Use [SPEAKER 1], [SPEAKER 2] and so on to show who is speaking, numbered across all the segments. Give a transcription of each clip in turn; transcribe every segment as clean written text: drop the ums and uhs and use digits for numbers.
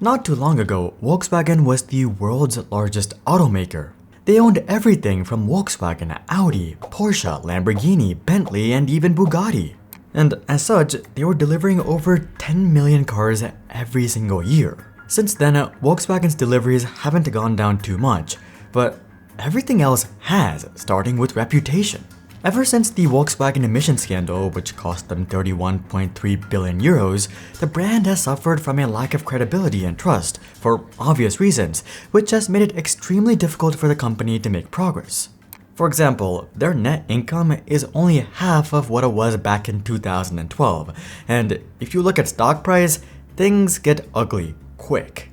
[SPEAKER 1] Not too long ago, Volkswagen was the world's largest automaker. They owned everything from Volkswagen, Audi, Porsche, Lamborghini, Bentley, and even Bugatti. And as such, they were delivering over 10 million cars every single year. Since then, Volkswagen's deliveries haven't gone down too much, but everything else has, starting with reputation. Ever since the Volkswagen emission scandal, which cost them 31.3 billion euros, the brand has suffered from a lack of credibility and trust, for obvious reasons, which has made it extremely difficult for the company to make progress. For example, their net income is only half of what it was back in 2012, and if you look at stock price, things get ugly quick.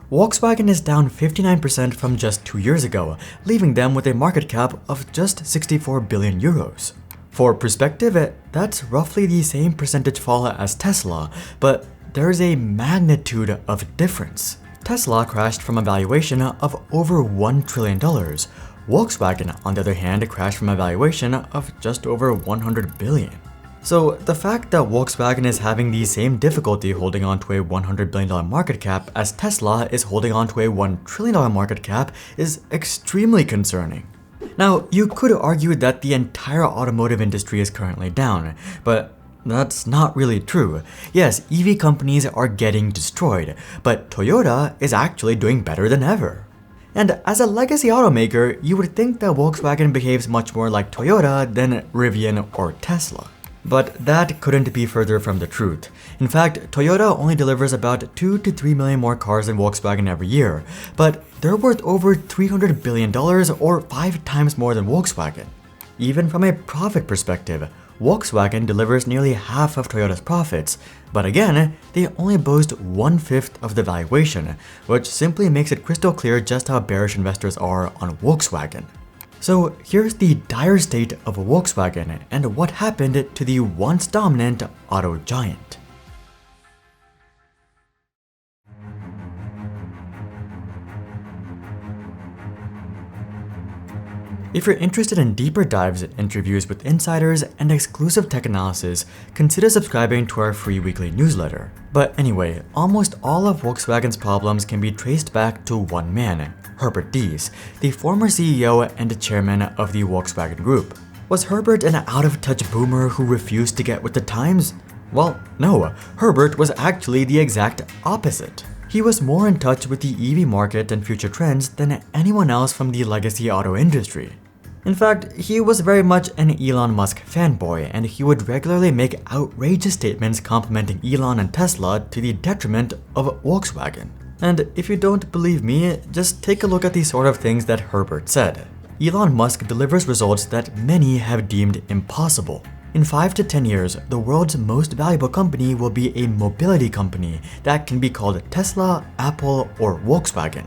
[SPEAKER 1] Volkswagen is down 59% from just 2 years ago, leaving them with a market cap of just 64 billion euros. For perspective, that's roughly the same percentage fall as Tesla, but there's a magnitude of difference. Tesla crashed from a valuation of over $1 trillion. Volkswagen, on the other hand, crashed from a valuation of just over 100 billion. So the fact that Volkswagen is having the same difficulty holding on to a $100 billion market cap as Tesla is holding on to a $1 trillion market cap is extremely concerning. Now, you could argue that the entire automotive industry is currently down, but that's not really true. Yes, EV companies are getting destroyed, but Toyota is actually doing better than ever. And as a legacy automaker, you would think that Volkswagen behaves much more like Toyota than Rivian or Tesla. But that couldn't be further from the truth. In fact, Toyota only delivers about 2 to 3 million more cars than Volkswagen every year, but they're worth over $300 billion or 5 times more than Volkswagen. Even from a profit perspective, Volkswagen delivers nearly half of Toyota's profits, but again, they only boast 1/5 of the valuation, which simply makes it crystal clear just how bearish investors are on Volkswagen. So here's the dire state of Volkswagen and what happened to the once dominant auto giant. If you're interested in deeper dives, interviews with insiders, and exclusive tech analysis, consider subscribing to our free weekly newsletter. But anyway, almost all of Volkswagen's problems can be traced back to one man, Herbert Diess, the former CEO and chairman of the Volkswagen Group. Was Herbert an out-of-touch boomer who refused to get with the times? Well, no, Herbert was actually the exact opposite. He was more in touch with the EV market and future trends than anyone else from the legacy auto industry. In fact, he was very much an Elon Musk fanboy, and he would regularly make outrageous statements complimenting Elon and Tesla to the detriment of Volkswagen. And if you don't believe me, just take a look at the sort of things that Herbert said. Elon Musk delivers results that many have deemed impossible. In 5 to 10 years, the world's most valuable company will be a mobility company that can be called Tesla, Apple, or Volkswagen.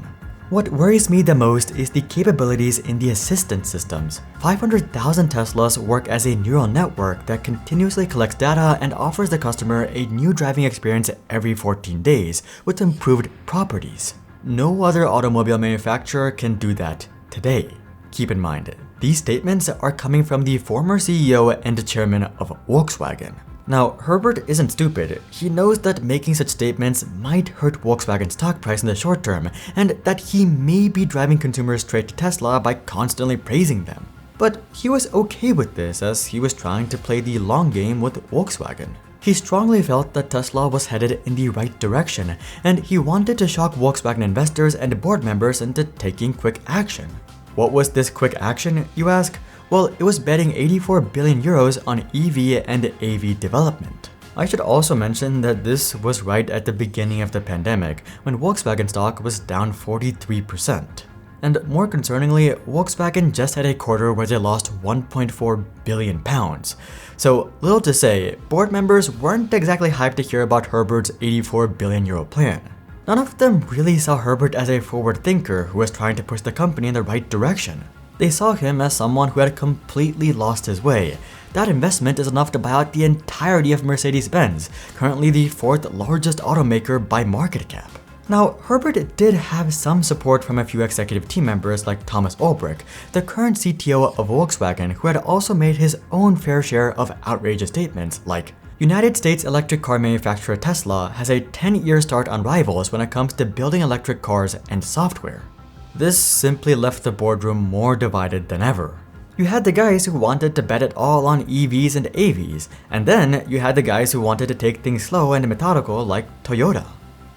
[SPEAKER 1] What worries me the most is the capabilities in the assistance systems. 500,000 Teslas work as a neural network that continuously collects data and offers the customer a new driving experience every 14 days with improved properties. No other automobile manufacturer can do that today. Keep in mind, these statements are coming from the former CEO and chairman of Volkswagen. Now, Herbert isn't stupid. He knows that making such statements might hurt Volkswagen's stock price in the short term, and that he may be driving consumers straight to Tesla by constantly praising them. But he was okay with this as he was trying to play the long game with Volkswagen. He strongly felt that Tesla was headed in the right direction, and he wanted to shock Volkswagen investors and board members into taking quick action. What was this quick action, you ask? Well, it was betting 84 billion euros on EV and AV development. I should also mention that this was right at the beginning of the pandemic, when Volkswagen stock was down 43%. And more concerningly, Volkswagen just had a quarter where they lost 1.4 billion pounds. So, little to say, board members weren't exactly hyped to hear about Herbert's 84 billion euro plan. None of them really saw Herbert as a forward thinker who was trying to push the company in the right direction. They saw him as someone who had completely lost his way. That investment is enough to buy out the entirety of Mercedes-Benz, currently the 4th largest automaker by market cap. Now, Herbert did have some support from a few executive team members like Thomas Ulbrich, the current CTO of Volkswagen, who had also made his own fair share of outrageous statements like, United States electric car manufacturer Tesla has a 10-year start on rivals when it comes to building electric cars and software. This simply left the boardroom more divided than ever. You had the guys who wanted to bet it all on EVs and AVs, and then you had the guys who wanted to take things slow and methodical like Toyota.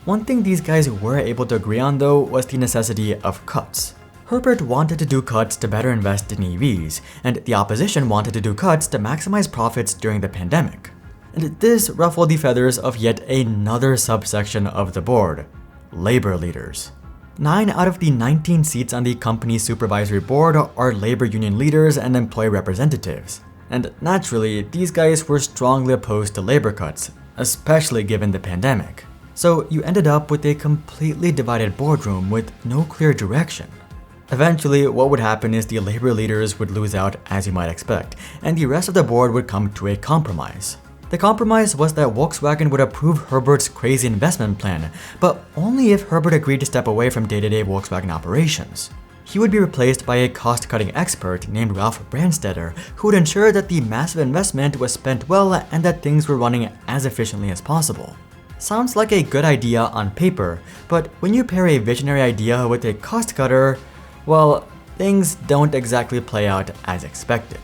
[SPEAKER 1] One thing these guys were able to agree on though was the necessity of cuts. Herbert wanted to do cuts to better invest in EVs, and the opposition wanted to do cuts to maximize profits during the pandemic. And this ruffled the feathers of yet another subsection of the board, labor leaders. 9 out of the 19 seats on the company's supervisory board are labor union leaders and employee representatives. And naturally, these guys were strongly opposed to labor cuts, especially given the pandemic. So you ended up with a completely divided boardroom with no clear direction. Eventually, what would happen is the labor leaders would lose out, as you might expect, and the rest of the board would come to a compromise. The compromise was that Volkswagen would approve Herbert's crazy investment plan, but only if Herbert agreed to step away from day-to-day Volkswagen operations. He would be replaced by a cost-cutting expert named Ralph Brandstetter, who would ensure that the massive investment was spent well and that things were running as efficiently as possible. Sounds like a good idea on paper, but when you pair a visionary idea with a cost-cutter, well, things don't exactly play out as expected.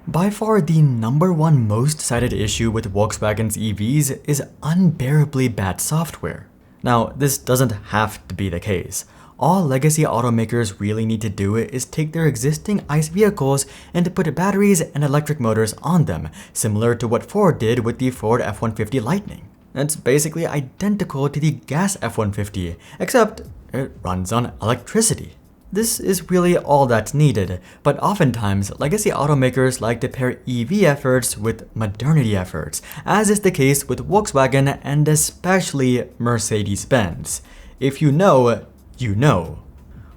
[SPEAKER 1] By far, the #1 most cited issue with Volkswagen's EVs is unbearably bad software. Now, this doesn't have to be the case. All legacy automakers really need to do is take their existing ICE vehicles and put batteries and electric motors on them, similar to what Ford did with the Ford F-150 Lightning. It's basically identical to the gas F-150, except it runs on electricity. This is really all that's needed, but oftentimes, legacy automakers like to pair EV efforts with modernity efforts, as is the case with Volkswagen and especially Mercedes-Benz. If you know, you know.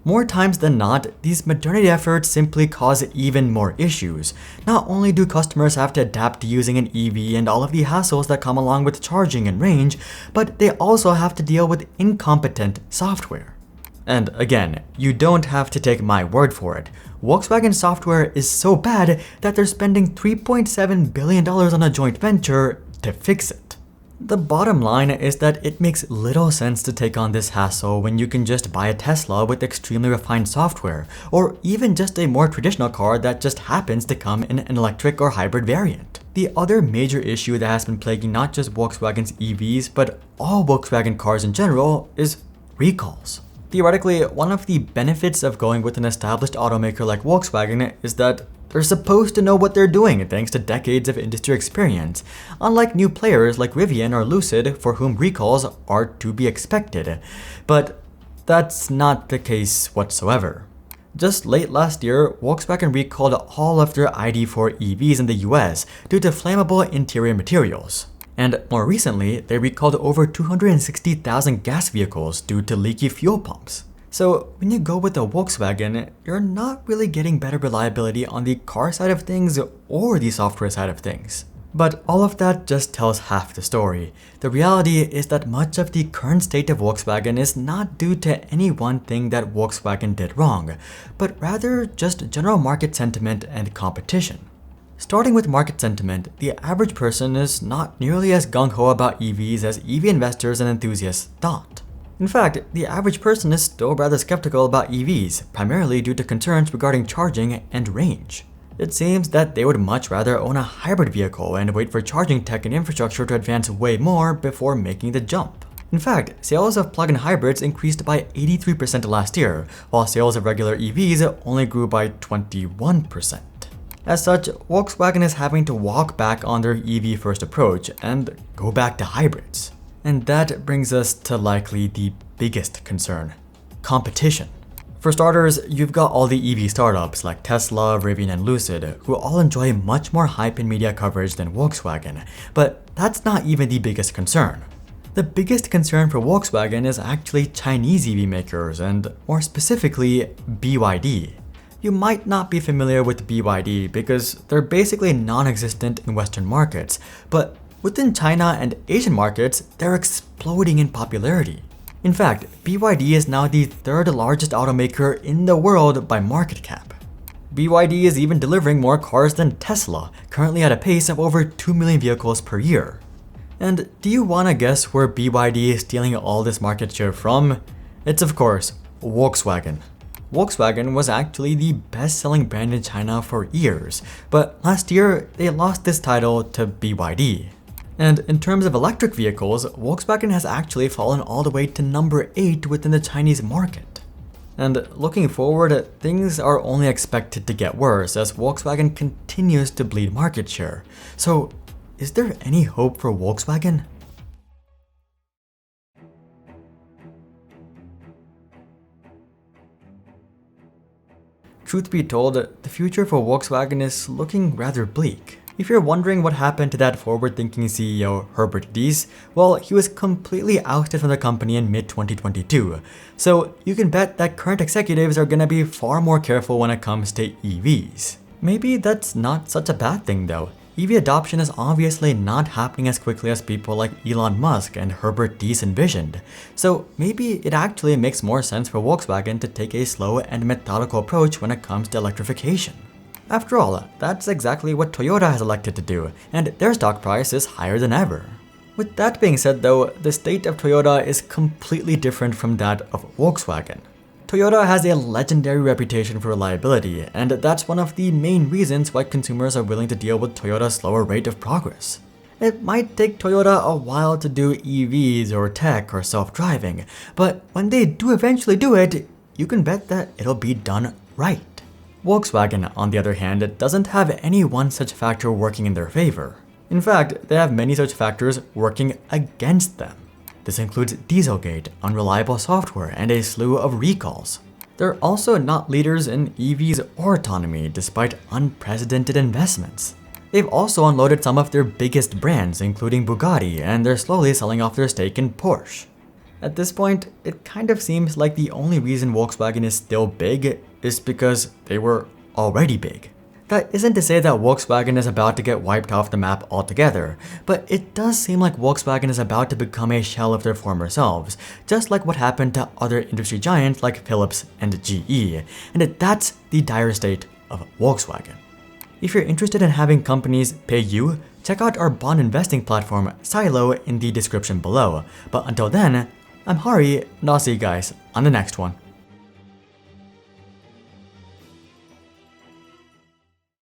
[SPEAKER 1] More times than not, these modernity efforts simply cause even more issues. Not only do customers have to adapt to using an EV and all of the hassles that come along with charging and range, but they also have to deal with incompetent software. And again, you don't have to take my word for it. Volkswagen software is so bad that they're spending $3.7 billion on a joint venture to fix it. The bottom line is that it makes little sense to take on this hassle when you can just buy a Tesla with extremely refined software, or even just a more traditional car that just happens to come in an electric or hybrid variant. The other major issue that has been plaguing not just Volkswagen's EVs, but all Volkswagen cars in general is recalls. Theoretically, one of the benefits of going with an established automaker like Volkswagen is that they're supposed to know what they're doing thanks to decades of industry experience, unlike new players like Rivian or Lucid for whom recalls are to be expected. But that's not the case whatsoever. Just late last year, Volkswagen recalled all of their ID.4 EVs in the US due to flammable interior materials. And more recently, they recalled over 260,000 gas vehicles due to leaky fuel pumps. So when you go with a Volkswagen, you're not really getting better reliability on the car side of things or the software side of things. But all of that just tells half the story. The reality is that much of the current state of Volkswagen is not due to any one thing that Volkswagen did wrong, but rather just general market sentiment and competition. Starting with market sentiment, the average person is not nearly as gung-ho about EVs as EV investors and enthusiasts thought. In fact, the average person is still rather skeptical about EVs, primarily due to concerns regarding charging and range. It seems that they would much rather own a hybrid vehicle and wait for charging tech and infrastructure to advance way more before making the jump. In fact, sales of plug-in hybrids increased by 83% last year, while sales of regular EVs only grew by 21%. As such, Volkswagen is having to walk back on their EV-first approach and go back to hybrids. And that brings us to likely the biggest concern: competition. For starters, you've got all the EV startups like Tesla, Rivian, and Lucid, who all enjoy much more hype and media coverage than Volkswagen, but that's not even the biggest concern. The biggest concern for Volkswagen is actually Chinese EV makers, and more specifically, BYD. You might not be familiar with BYD because they're basically non-existent in Western markets, but within China and Asian markets, they're exploding in popularity. In fact, BYD is now the third largest automaker in the world by market cap. BYD is even delivering more cars than Tesla, currently at a pace of over 2 million vehicles per year. And do you want to guess where BYD is stealing all this market share from? It's of course, Volkswagen. Volkswagen was actually the best-selling brand in China for years, but last year they lost this title to BYD. And in terms of electric vehicles, Volkswagen has actually fallen all the way to number 8 within the Chinese market. And looking forward, things are only expected to get worse as Volkswagen continues to bleed market share. So, is there any hope for Volkswagen? Truth be told, the future for Volkswagen is looking rather bleak. If you're wondering what happened to that forward-thinking CEO Herbert Diess, well, he was completely ousted from the company in mid-2022. So you can bet that current executives are gonna be far more careful when it comes to EVs. Maybe that's not such a bad thing though. EV adoption is obviously not happening as quickly as people like Elon Musk and Herbert Diess envisioned. So maybe it actually makes more sense for Volkswagen to take a slow and methodical approach when it comes to electrification. After all, that's exactly what Toyota has elected to do, and their stock price is higher than ever. With that being said though, the state of Toyota is completely different from that of Volkswagen. Toyota has a legendary reputation for reliability, and that's one of the main reasons why consumers are willing to deal with Toyota's slower rate of progress. It might take Toyota a while to do EVs or tech or self-driving, but when they do eventually do it, you can bet that it'll be done right. Volkswagen, on the other hand, doesn't have any one such factor working in their favor. In fact, they have many such factors working against them. This includes Dieselgate, unreliable software, and a slew of recalls. They're also not leaders in EVs or autonomy despite unprecedented investments. They've also unloaded some of their biggest brands, including Bugatti, and they're slowly selling off their stake in Porsche. At this point, it kind of seems like the only reason Volkswagen is still big is because they were already big. That isn't to say that Volkswagen is about to get wiped off the map altogether, but it does seem like Volkswagen is about to become a shell of their former selves, just like what happened to other industry giants like Philips and GE, and that's the dire state of Volkswagen. If you're interested in having companies pay you, check out our bond investing platform Silo in the description below. But until then, I'm Hari, and I'll see you guys on the next one.